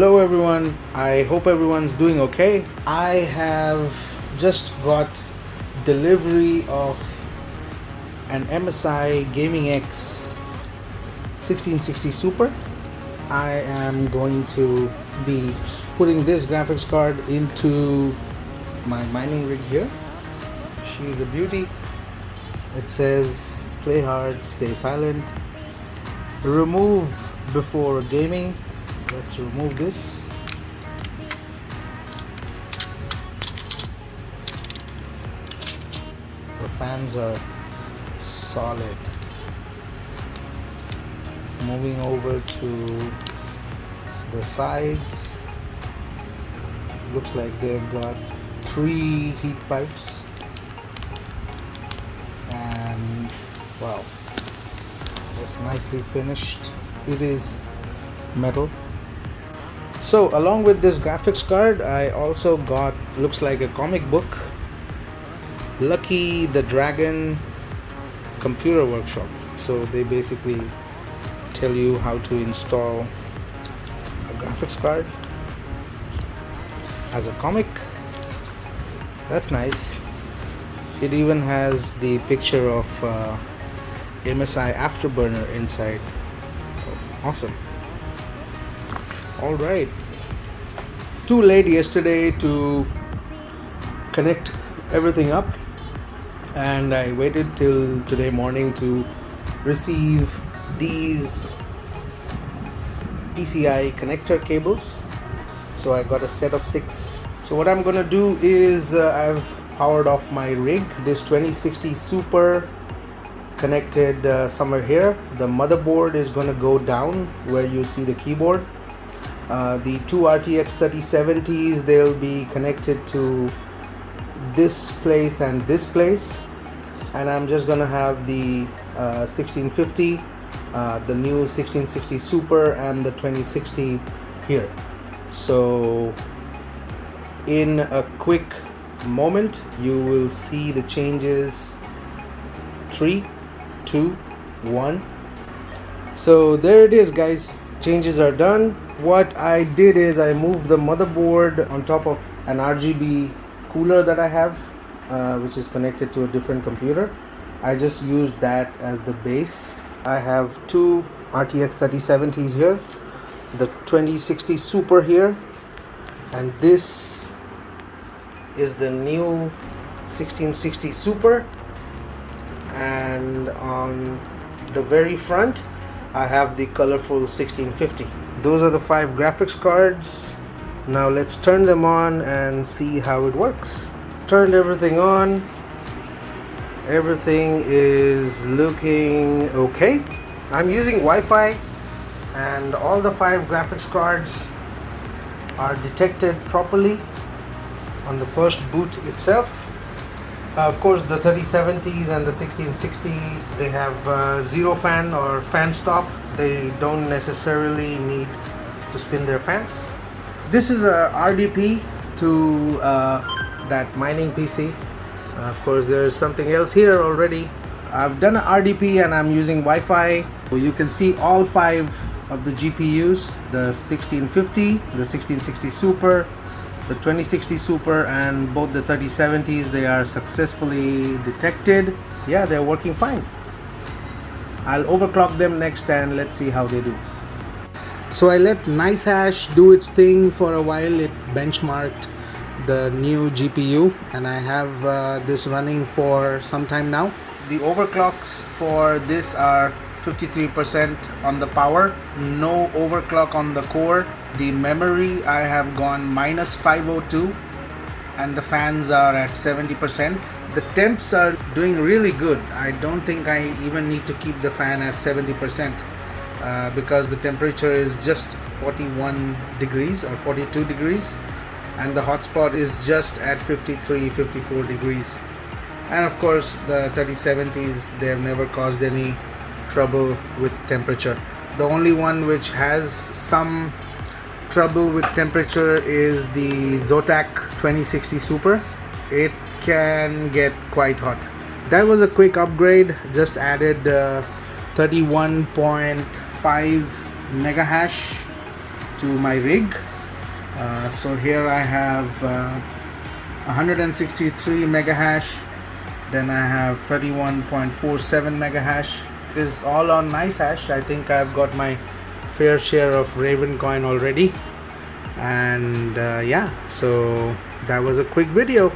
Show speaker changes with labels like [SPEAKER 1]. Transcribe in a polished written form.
[SPEAKER 1] Hello everyone, I hope everyone's doing okay. I have just got delivery of an MSI Gaming X 1660 Super. I am going to be putting this graphics card into my mining rig here. She's a beauty. It says play hard, stay silent, remove before gaming. Let's remove this. The fans are solid. Moving over to the sides. Looks like they've got 3 heat pipes. And wow, that's nicely finished. It is metal. So along with this graphics card, I also got, looks like a comic book, Lucky the Dragon Computer Workshop. So they basically tell you how to install a graphics card as a comic. That's nice. It even has the picture of MSI Afterburner inside. Awesome. Alright, too late yesterday to connect everything up, and I waited till today morning to receive these PCIe connector cables. So I got a set of 6. So what I'm gonna do is I've powered off my rig. This 2060 Super connected somewhere here. The motherboard is gonna go down where you see the keyboard. The 2 RTX 3070s, they'll be connected to this place and this place, and I'm just gonna have the 1650, the new 1660 Super and the 2060 here. So in a quick moment you will see the changes. 3, 2, 1. So there it is, guys. Changes are done. What I did is I moved the motherboard on top of an RGB cooler that I have, which is connected to a different computer. I just used that as the base. I have 2 RTX 3070s here, the 2060 Super here, and this is the new 1660 Super. And on the very front I have the colorful 1650. Those are the 5 graphics cards. Now let's turn them on and see how it works. Turned everything on. Everything is looking okay. I'm using Wi-Fi, and all the 5 graphics cards are detected properly on the first boot itself. Of course, the 3070s and the 1660, they have 0 fan or fan stop. They don't necessarily need to spin their fans. This is a RDP to that mining PC. Of course, there's something else here already. I've done an RDP and I'm using Wi-Fi. So you can see all 5 of the GPUs, the 1650, the 1660 Super, the 2060 Super, and both the 3070s. They are successfully detected. Yeah, they're working fine. I'll overclock them next and let's see how they do. So I let NiceHash do its thing for a while. It benchmarked the new GPU, and I have this running for some time now. The overclocks for this are 53% on the power, no overclock on the core. The memory, I have gone minus 502, and the fans are at 70%. The temps are doing really good. I don't think I even need to keep the fan at 70% because the temperature is just 41 degrees or 42 degrees, and the hotspot is just at 53-54 degrees. And of course the 3070s, they have never caused any trouble with temperature. The only one which has some trouble with temperature is the Zotac 2060 Super. It can get quite hot. That was a quick upgrade. Just added 31.5 mega hash to my rig.
[SPEAKER 2] So here I have 163 mega hash, then I have 31.47 mega hash. It is all on nice hash. I think I've got my fair share of Raven coin already. And yeah, so that was a quick video.